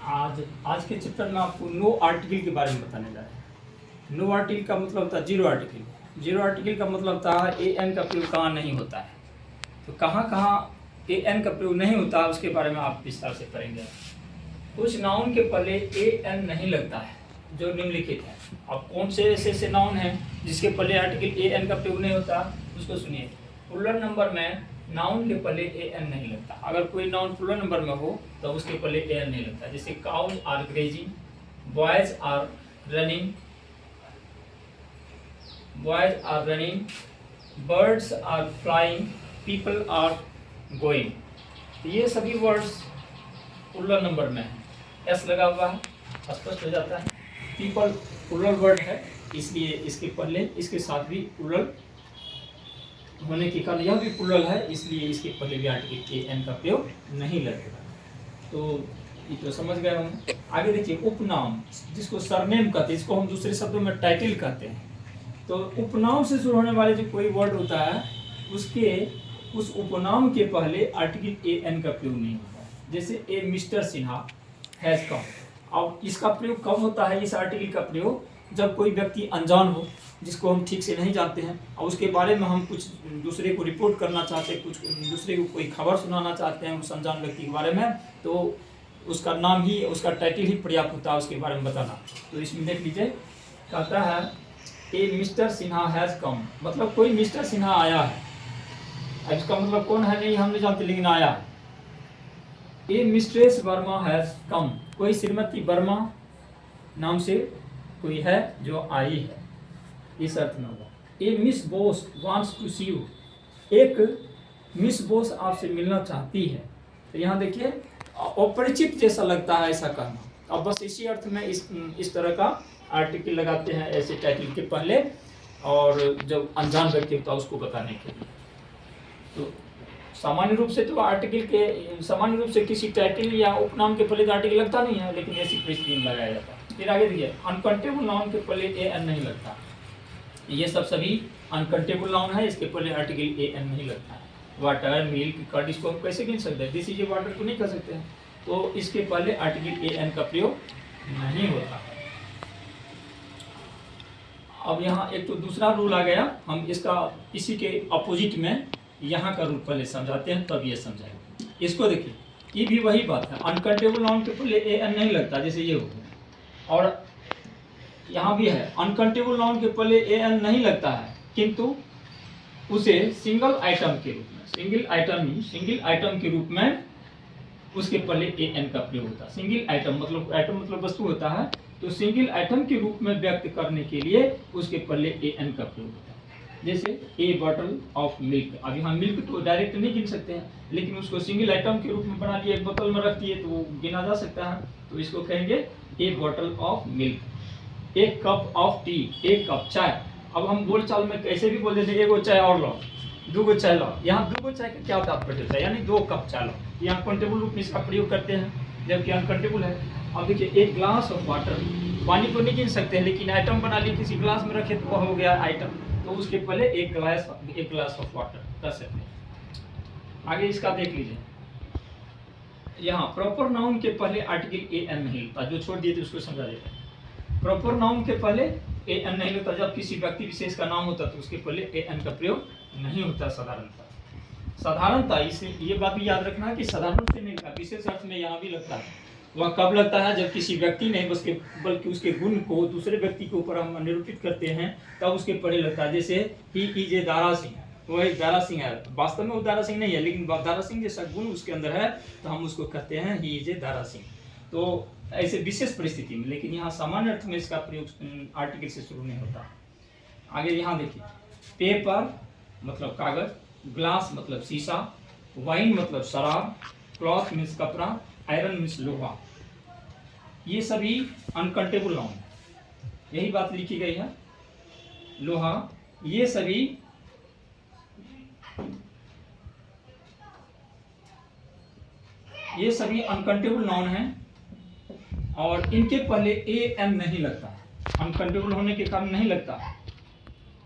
आज आज के चैप्टर में आपको नो आर्टिकल के बारे में बताने जा रहे हैं। नो आर्टिकल का मतलब होता है जीरो आर्टिकल। जीरो आर्टिकल का मतलब होता है ए एन का प्रयोग कहाँ नहीं होता है। तो कहाँ कहाँ ए एन का प्रयोग नहीं होता है उसके बारे में आप विस्तार से पढ़ेंगे। कुछ नाउन के पहले ए एन नहीं लगता है जो निम्नलिखित है। अब कौन से ऐसे नाउन हैं जिसके पहले आर्टिकल ए एन का प्रयोग नहीं होता, उसको सुनिए। प्लूरल नंबर में नाउन के पहले ए एन नहीं लगता। अगर कोई नाउन प्लूरल नंबर में हो तो उसके पहले ए एन नहीं लगता। जैसे cows are grazing, boys are running, birds are flying, people are going. ये सभी वर्ड्स प्लूरल नंबर में है, एस लगा हुआ है, स्पष्ट हो जाता है। पीपल प्लूरल वर्ड है, इसलिए इसके पहले इसके साथ भी प्लूरल होने के कारण यह भी प्लूरल है, इसलिए इसके पहले भी आर्टिकल ए एन का प्रयोग नहीं लगेगा। तो ये तो समझ गए हम। आगे देखिए उपनाम, जिसको सरनेम कहते हैं, इसको हम दूसरे शब्दों में टाइटल कहते हैं। तो उपनाम से शुरू होने वाले जो कोई वर्ड होता है उसके उस उपनाम के पहले आर्टिकल ए एन का प्रयोग नहीं होता है। जैसे ए मिस्टर सिन्हा हैज कम। अब इसका प्रयोग कब होता है इस आर्टिकल का प्रयोग? जब कोई व्यक्ति अनजान हो, जिसको हम ठीक से नहीं जानते हैं और उसके बारे में हम कुछ दूसरे को रिपोर्ट करना चाहते हैं, कुछ दूसरे को कोई खबर सुनाना चाहते हैं उस अनजान व्यक्ति के बारे में, तो उसका नाम ही, उसका टाइटल ही पर्याप्त होता है उसके बारे में बताना। तो इसमें देख लीजिए, कहता है ए मिस्टर सिन्हा हैज़ कम, मतलब कोई मिस्टर सिन्हा आया है। अब इसका मतलब कौन है नहीं हम नहीं जानते, लेकिन आया है। ए मिस्ट्रेस वर्मा हैज़ कम, कोई श्रीमती वर्मा नाम से कोई है जो आई है, इस अर्थ में होगा। A Miss Bose wants to see you, एक मिस बोस आपसे मिलना चाहती है। तो यहाँ देखिए अपरिचित जैसा लगता है ऐसा कहना। अब बस इसी अर्थ में इस तरह का आर्टिकल लगाते हैं ऐसे टाइटल के पहले, और जब अनजान व्यक्ति होता है उसको बताने के लिए। तो सामान्य रूप से तो आर्टिकल के सामान्य रूप से किसी टाइटल या उपनाम के पहले आर्टिकल लगता नहीं है, लेकिन ऐसी परिस्थिति में लगाया जाता है। फिर आगे देखिए, अनकाउंटेबल नाउन के पहले ए एन नहीं लगता। ये सब सभी अनकाउंटेबल नाउन है, इसके पहले आर्टिकल ए एन नहीं लगता है। वाटर, मिल्क, कर्ड, इसको हम कैसे गिन सकते हैं? दिस इज ए वाटर को नहीं कह सकते हैं, तो इसके पहले आर्टिकल ए एन का प्रयोग नहीं होता है। अब यहाँ एक तो दूसरा रूल आ गया, हम इसका इसी के अपोजिट में यहाँ का रूल पहले समझाते हैं, तब ये समझाएंगे। इसको देखिए, ये भी वही बात है, अनकाउंटेबल नाउन के पहले ए एन नहीं लगता, जैसे ये हो गया। और यहाँ भी है, अनकाउंटेबल नाउन के पहले ए एन नहीं लगता है, किंतु उसे सिंगल आइटम के रूप में, सिंगल आइटम के रूप में उसके पहले ए एन का प्रयोग होता है। सिंगल आइटम मतलब वस्तु होता है, तो सिंगल आइटम के रूप में व्यक्त करने के लिए उसके पहले ए एन का प्रयोग होता है। जैसे ए बॉटल ऑफ मिल्क। अब यहाँ मिल्क तो डायरेक्ट नहीं गिन सकते हैं, लेकिन उसको सिंगल आइटम के रूप में बना लिया, एक बोतल में रख दिए तो वो गिना जा सकता है, तो इसको कहेंगे ए बॉटल ऑफ मिल्क। एक कप ऑफ टी, एक कप चाय। अब हम बोल चाल में कैसे भी बोल देते हैं, एगो चाय और लो, दूगो चाय लो। यहाँ दूगो चाय का क्या तात्पर्य होता है, यानी 2 कप चाय लो। यहाँ काउंटेबल रूप में इसका प्रयोग करते हैं, जबकि अनकाउंटेबल है। अब देखिए, एक ग्लास ऑफ वाटर, पानी को नहीं गिन सकते हैं, लेकिन आइटम बना लिए, किसी ग्लास में रखे तो वह हो गया आइटम, तो उसके पहले एक ग्लास ऑफ वाटर कर सकते हैं। आगे इसका देख लीजिए, यहाँ प्रॉपर नाउन के पहले आर्टिकल ए एन नहीं लगता, जो छोड़ दिए थे उसको समझा देता है। प्रॉपर नाउन के पहले ए एन नहीं लगता, जब किसी व्यक्ति विशेष का नाम होता तो उसके पहले ए एन का प्रयोग नहीं होता साधारणतः। इसे ये बात भी याद रखना है कि साधारण से नहीं लगता, विशेष अर्थ में यहाँ भी लगता है। वह कब लगता है? जब किसी व्यक्ति ने बल्कि उसके गुण को दूसरे व्यक्ति के ऊपर हम निरूपित करते हैं, तब उसके पहले लगता है। जैसे he is a Dara Singh, वो एक दारा सिंह है, वास्तव में वो दारा सिंह नहीं है, लेकिन दारा सिंह जैसा गुण उसके अंदर है, तो हम उसको कहते हैं he is a Dara Singh. तो ऐसे विशेष परिस्थिति में, लेकिन यहाँ सामान्य अर्थ में इसका प्रयोग आर्टिकल से शुरू नहीं होता। आगे यहाँ देखिए, पेपर मतलब कागज, ग्लास मतलब शीशा, वाइन मतलब शराब, क्लॉथ मीन्स कपड़ा, आयरन मीन्स लोहा। ये सभी अनकाउंटेबल नाउन है, यही बात लिखी गई है। लोहा, ये सभी अनकाउंटेबल नाउन हैं, और इनके पहले ए एन नहीं लगता है, अनकाउंटेबल होने के कारण नहीं लगता।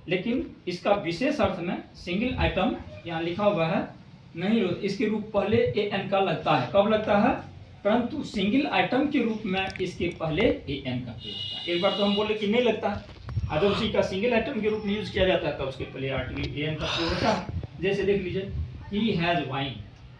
लेकिन इसका विशेष अर्थ में सिंगल आइटम यहाँ लिखा हुआ है नहीं, इसके रूप पहले ए एन का लगता है। कब लगता है? परंतु सिंगल आइटम के रूप में इसके पहले ए एन का प्रयोग होता है। एक बार तो हम बोले कि नहीं लगता है, अगर उसी का सिंगल आइटम के रूप में यूज किया जाता है तब उसके पहले आर्टिकल ए एन का प्रयोग होता है। जैसे देख लीजिए, ही हैज वाइन,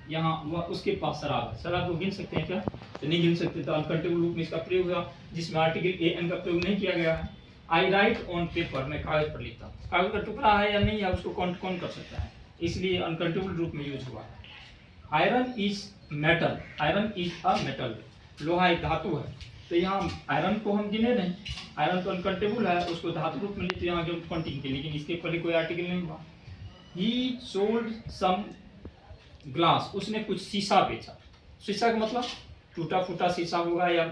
यहाँ वह उसके पास शराब है। शराब को गिन सकते हैं क्या? तो नहीं गिन सकते, तो अनकाउंटेबल रूप में इसका प्रयोग हुआ जिसमें आर्टिकल ए एन का प्रयोग नहीं किया गया है। आई राइट ऑन पेपर, मैं कागज पर लिखता हूँ। कागज का टुकड़ा है या नहीं है उसको कौन कौन कर सकता है, इसलिए अनकाउंटेबल रूप में यूज हुआ है। Iron is metal, iron is a metal, लोहा एक धातु है। तो यहाँ आयरन को हम गिने नहीं, आयरन तो अनकाउंटेबल है, उसको धातु रूप में लेते यहाँ जो काउंटिंग के, लेकिन इसके पहले कोई आर्टिकल नहीं हुआ। ही सोल्ड सम ग्लास, उसने कुछ शीशा बेचा। शीशा का मतलब टूटा फूटा शीशा होगा या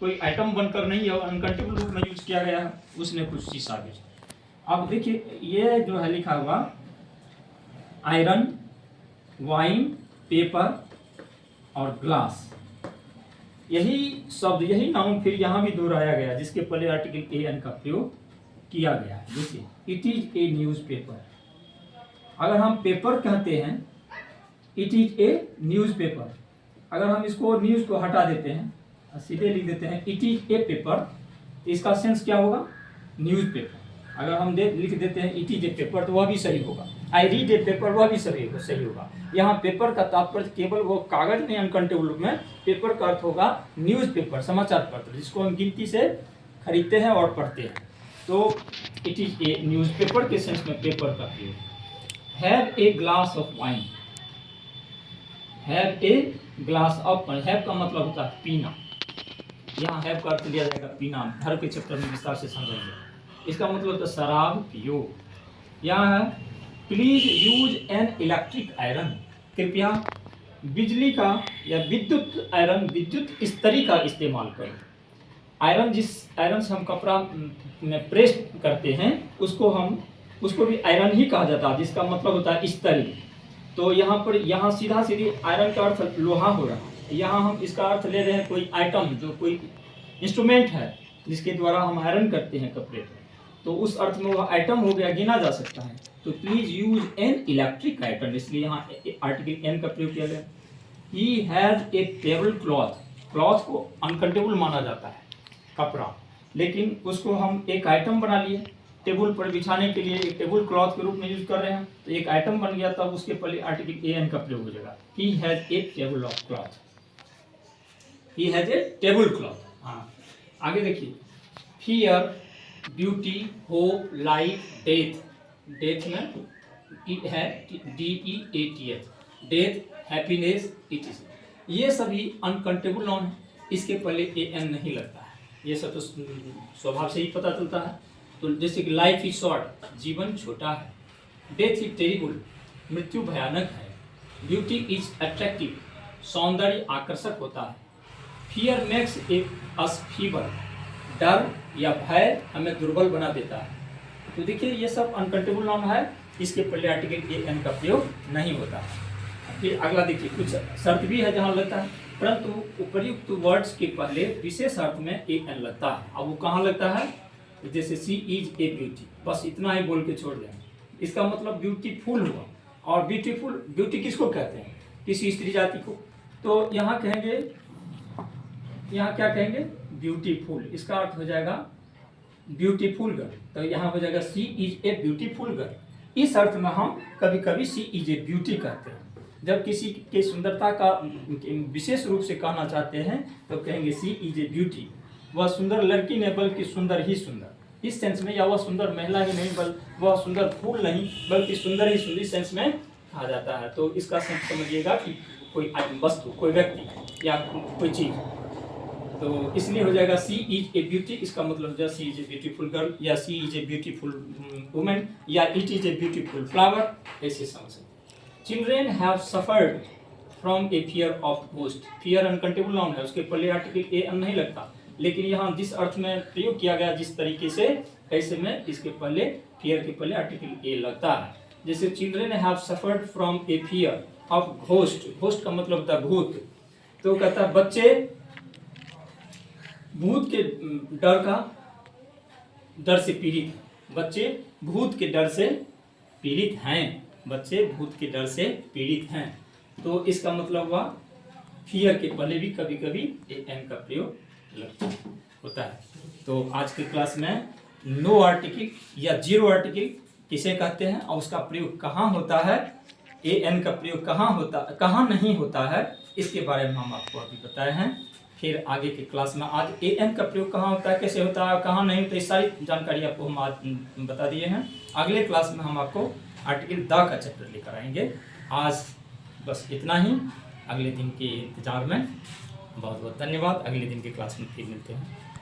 कोई आइटम बनकर नहीं है, अनकाउंटेबल रूप में यूज किया गया है, उसने कुछ शीशा बेचा। अब देखिए ये जो है लिखा हुआ आयरन, वाइन, पेपर और ग्लास, यही शब्द यही नाउन फिर यहाँ भी दोहराया गया जिसके पहले आर्टिकल ए एन का प्रयोग किया गया है। देखिए, इट इज ए न्यूज़पेपर, अगर हम पेपर कहते हैं इट इज ए न्यूज़पेपर, अगर हम इसको न्यूज़ को हटा देते हैं सीधे लिख देते हैं इट इज ए पेपर, तो इसका सेंस क्या होगा? न्यूज़पेपर। अगर हम लिख देते हैं इट इज ए पेपर तो वह भी सही होगा। आई रीड ए पेपर वह भी सही होगा। यहाँ पेपर का तात्पर्य केवल वो कागज नहीं, अनकाउंटेबल रूप में पेपर का अर्थ होगा न्यूज़पेपर, समाचार पत्र, जिसको हम गिनती से खरीदते हैं और पढ़ते हैं। तो इट इज ए न्यूज़पेपर के सेंस में पेपर का प्रयोग। Have a glass of wine, have a glass of, have का मतलब होता है पीना, यहाँ हैव का अर्थ लिया जाएगा पीना, हर के चैप्टर में विस्तार से समझेंगे। इसका मतलब होता है शराब पियो। यहाँ है please use an electric iron, कृपया बिजली का या विद्युत आयरन, विद्युत इस्त्री का इस्तेमाल करो। आयरन, जिस आयरन से हम कपड़ा में प्रेस करते हैं उसको भी आयरन ही कहा जाता है, जिसका मतलब होता है इस्त्री। तो यहाँ सीधा सीधी आयरन का अर्थ लोहा हो रहा है, यहाँ हम इसका अर्थ ले रहे हैं कोई आइटम, जो कोई इंस्ट्रूमेंट है जिसके द्वारा हम आयरन करते हैं कपड़े को, तो उस अर्थ में वह आइटम हो गया, गिना जा सकता है। तो please use an electric item, इसलिए यहाँ आर्टिकल एन का प्रयोग किया गया। He has a table cloth, cloth को अनकाउंटेबल माना जाता है कपड़ा, लेकिन उसको हम एक आइटम बना लिए, टेबल पर बिछाने के लिए एक टेबल क्लॉथ के रूप में यूज कर रहे हैं, तो एक आइटम बन गया, तब उसके पहले आर्टिकल ए एन का प्रयोग हो जाएगा। He has a table of cloth, he has a table cloth. हाँ, आगे देखिए, fear, beauty, hope, life, death, death में है DEATH, death, happiness, it is, ये सभी अनकाउंटेबल नाउन है, इसके पहले ए एन नहीं लगता है, ये सब तो स्वभाव से ही पता चलता है। तो जैसे कि लाइफ इज शॉर्ट, जीवन छोटा है, डेथ इज टेरिबल, मृत्यु भयानक है, ब्यूटी इज अट्रैक्टिव, सौंदर्य आकर्षक होता है, फियर मेक्स अस फीवर, डर या भय हमें दुर्बल बना देता है। तो देखिए ये सब अनकाउंटेबल नाउन है, इसके पहले आर्टिकल ए एन का प्रयोग नहीं होता है। फिर अगला देखिए, कुछ शर्त भी है जहाँ लगता है, परंतु उपर्युक्त वर्ड्स के पहले विशेष अर्थ में ए एन लगता है। अब वो कहाँ लगता है? जैसे सी इज ए ब्यूटी, बस इतना ही बोल के छोड़ दें, इसका मतलब ब्यूटीफुल हुआ। और ब्यूटीफुल, ब्यूटी किसको कहते हैं? किसी स्त्री जाति को। तो यहाँ कहेंगे, यहाँ क्या कहेंगे? ब्यूटीफुल, इसका अर्थ हो जाएगा ब्यूटीफुल गर्ल, तो यहाँ हो जाएगा सी इज ए ब्यूटीफुल गर्ल। इस अर्थ में हम कभी कभी सी इज ए ब्यूटी कहते हैं, जब किसी के सुंदरता का विशेष रूप से कहना चाहते हैं तो कहेंगे सी इज ए ब्यूटी, वह सुंदर लड़की नहीं बल्कि सुंदर ही सुंदर, इस सेंस में, या वह सुंदर महिला ही नहीं बल्कि वह सुंदर फूल नहीं बल्कि सुंदर ही सुंदर सेंस में कहा जाता है। तो इसका सेंस समझिएगा कि कोई वस्तु, कोई व्यक्ति या कोई चीज, तो इसलिए हो जाएगा सी इज ए ब्यूटी, इसका मतलब हो जाएगा सी इज ए ब्यूटीफुल गर्ल, या सी इज ए ब्यूटीफुल वुमेन, या it is a beautiful flower, ऐसे समझ सकते। Children have suffered from A fear of ghost, fear uncountable noun है, उसके पहले आर्टिकल ए एन नहीं लगता, लेकिन यहाँ जिस अर्थ में प्रयोग किया गया जिस तरीके से, ऐसे में इसके पहले फियर के पहले आर्टिकल ए लगता है। जैसे children have suffered from A fear of ghost, ghost का मतलब होता है भूत, तो कहता है बच्चे भूत के डर से पीड़ित हैं, बच्चे भूत के डर से पीड़ित हैं, बच्चे भूत के डर से पीड़ित हैं। तो इसका मतलब हुआ फियर के पहले भी कभी कभी ए एन का प्रयोग होता है। तो आज की क्लास में नो आर्टिकल या जीरो आर्टिकल किसे कहते हैं और उसका प्रयोग कहाँ होता है, ए एन का प्रयोग कहाँ नहीं होता है, इसके बारे में हम आपको अभी बताए हैं। फिर आगे की क्लास में आज ए एन का प्रयोग कहाँ होता है, कैसे होता है, कहाँ नहीं होता, ये सारी जानकारी आपको हम आज बता दिए हैं। अगले क्लास में हम आपको आर्टिकल द का चैप्टर लेकर आएंगे। आज बस इतना ही, अगले दिन के इंतजार में। बहुत बहुत धन्यवाद। अगले दिन की क्लास में फिर मिलते हैं।